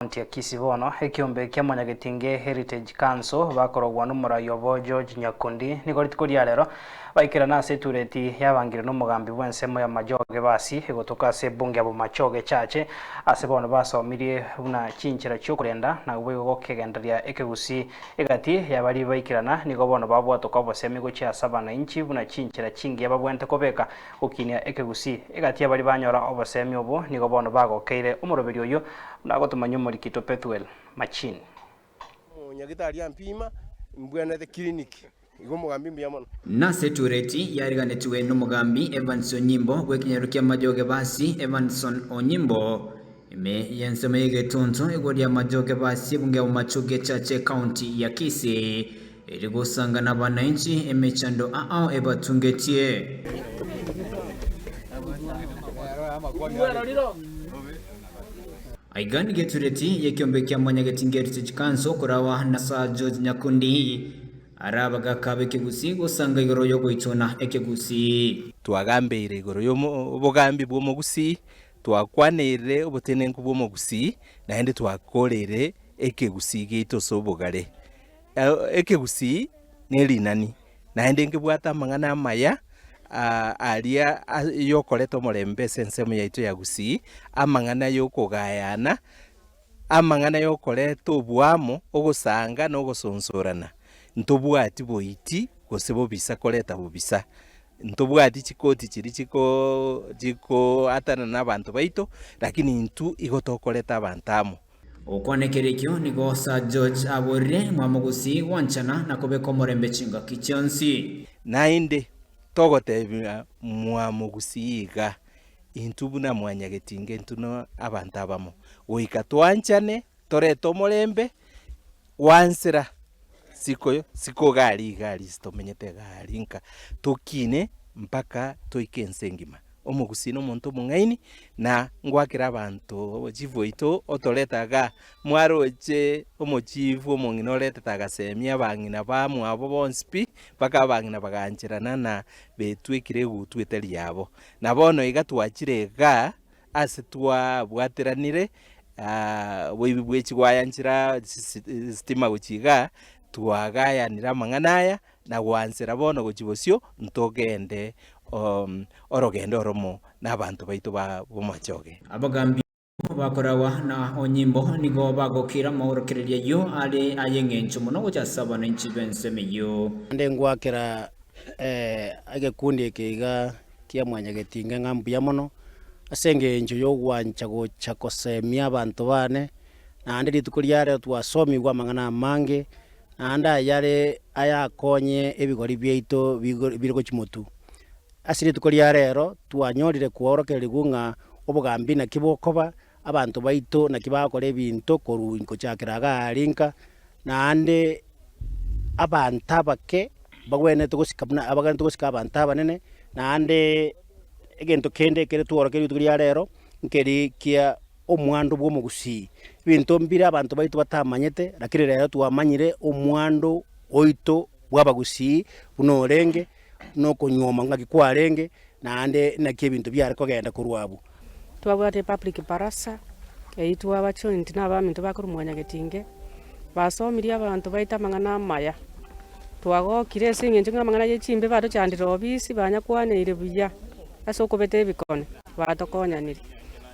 Kaunti ya Kisibono ekiombe kia Mwanyagetinge Heritage Council bakorogwa n'umurayobo George Nyakundi nigo ritukuria rero baikira na setureti yabangire n'umugambi bwensemo ya majoge basi egotoka se bunge abo machoge chache asebono basomirie buna chinchira cyo kurenda na ubwo gokegenderia ekegusi egati yabari baikirana nigo bono babwatoka bosemi go cha 7 buna chinchira chingi yababwente kobeka ukinia ekegusi egati yabari banyora obosemi obo nigo bono bagokeire umuroberi oyo nagotuma Morikito Pethuel Machine. Nyagitari ampima mbwana the clinic. Igo mugambi mbiamono. Na setureti yariganetiwe n'umugambi Evanson Onyimbo gwekinyarukia majoge basi Evanson Onyimbo ime yansema yegetonto egoria majoge basi bunge mu machoge chache county ya Kisii iri gusangana bananchi emechando ao ebatungetie. Aigani getureti yekiombe kia Mwanyagetinge Heritage Council kurawa na Sir George Nyakundi arabaga kabe kegusi gusanga igoro yo goitona ekegusi twagambeire igoro yo obugambi bwo mugusi twakwanire obutenenku bwo mugusi na hende twakorere ekegusi gito sobugare ekegusi nelinani na hende ngibwata mangana maya alia yokoleto morembe sensemo yaito ya gusi amangana yokogayana amangana yokoleto obwamo ogosanga no gosonsorana ntobwati boiti gosebo bisa koleta bobisa ntobwati chikoti chiri chiko atana nabantu baito lakini ntu igotokoleta abantamo okwanekerekyo nigo Sir George aborire mwamugusi wanchana nakobeko morembe chinga kichonsi nainde togotebia mwamugusiga intubu na Mwanyagetinge ntuno abantu abamo goika twanchane toreto morembe wansira siko gari stomenyete gari nka tukine mpaka toikense ngima omugusino muntu mungaini na ngwakira abantu chivoito otoletaga mwaroche omochivu omongino oletetaga semia bangina bamu abo bonspi paka bangina baganchirana na betwekire gutweteri yabo na bono igatwachirega ase twabwatiranire bwibi bwechigwayanchira stima guchiga twagayanira manganaya na gwansira bono gochibosio ntogende orogendo oromo n'abantu baito bomachoge abagambi bakorawa na Onyimbo nigo bagokira mahorokereria yo ari ayengencho muno gocha 7 bensemeyo ndengwakira agekundi kiga kia Mwanyagetinge ngambia mono asengencho yo gwancha gocha kosemia abantu bane na andi ritukuria twasomi gwa mangana mange na anda yare ayakonye ebigori byeito biriko chimotu asiri tukoria rero twanyorire kuorokerera gunga obugambi na kibokoba abantu baito na kibakore binto korunko chakiraga arinka na ande abantabake bagwene tugusikabna abagane tugusika abantaba nene na ande egento kende kere tuorokerera tukoria rero nkeri kia omwando bwo mugusi binto mbira abantu baito batamanyete lakini rero twamanyire omwando oito bwabagusi buno renge no konyoma ngakikwarenge na ande na kibintu byari kogenda kurwabu twabwate public parasa eitwa abachointi n'abamintu bakuru Mwanyagetinge basomirie abantu baita mangana maya twagokire singenje ngamangana yechimbe bado chandira obisi banyakwaneire buya asokobete bikone batokonyanire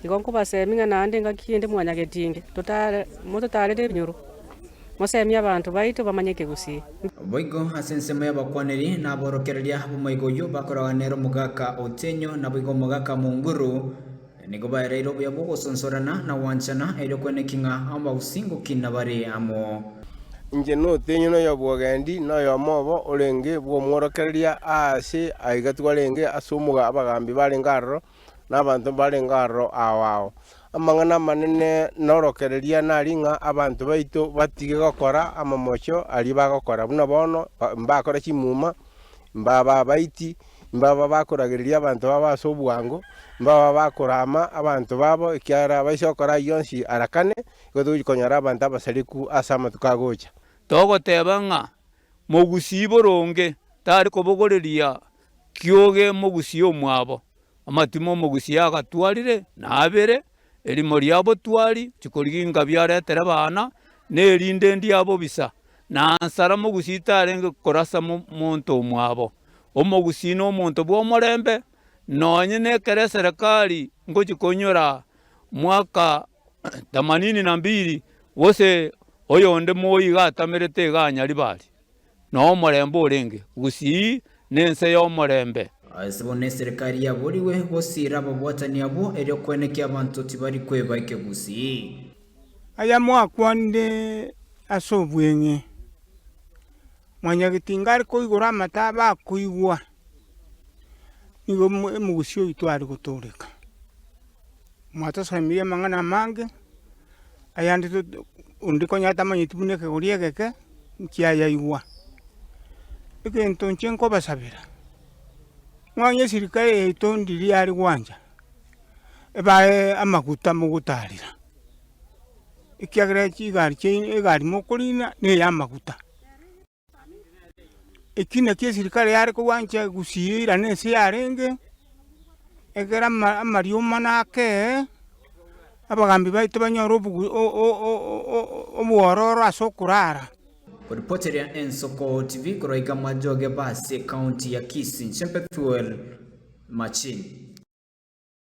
igonko baseminga na ande ngakiende Mwanyagetinge totale mototale binyuru mosemia abantu baito bamanyeke gusi boigo asensemo y'abakwaneri n'aborokereria bumoigo yo bakoraganero mugaka Otenyo na boigo mugaka Munguru nigo bareiro bya bogosonsorana na wanchana ero kwenekinga amba usingo kinabare amo nje no Otenyo no yabwogendi no yamobo orenge bwo mworokereria ase aigatwarenge asumuga abagambi barengarro n'abantu barengarro awao amangana manene norokereria naringa abantu baito batige gokora amamocho ali bagokora buna bono mbakora chimuma mbaba baiti mbaba bakoragereria abantu baba sobwango mbaba bakorama abantu babo ikyara baisokora yonsi arakane godukonyara abantu abasaliku asama tukagocha togotebanga mugusi boronge tari kobogoreria kyoge mugusi omwabo amatimo mugusi agatwarire nabere elimo liabo twali chikoliginga byaretere bana nerinde ndiabo bisa na ansara mogusitare korasa muntu mwabo omogusino omuntu bwomorembe nonye nekere serikali ngokikonyora mwaka 82 wose oyonde moyi gatamerete ganyari bari no morembe orenge gusi nense yo morembe asibone serikali yaburiwe bosira babwatani abo eryo kwenekia abantu tibari kweba ikegusi aya mwakwande asobwenge mwanyagitingari koigura mataba kuigwa nigo mugusio itwari guturika mwatasamiye mangana mange ayandi undiko nyata manyitibune ke guriegeke kiaya igwa egento nchenko basabira mwanye sirikale itondiri ari gwanja ebae amaguta mugutarira ikiagira kigari egari mokorina ne yamaguta ikina kie sirikale yari kuwanja gusira nese yarenge egera amario manake abagambi baito banyoro obuororo asokurara. Reporter ya Ensoko TV kutoka Majoge Basi, kaunti ya Kisii, Chempe Fuel Machine.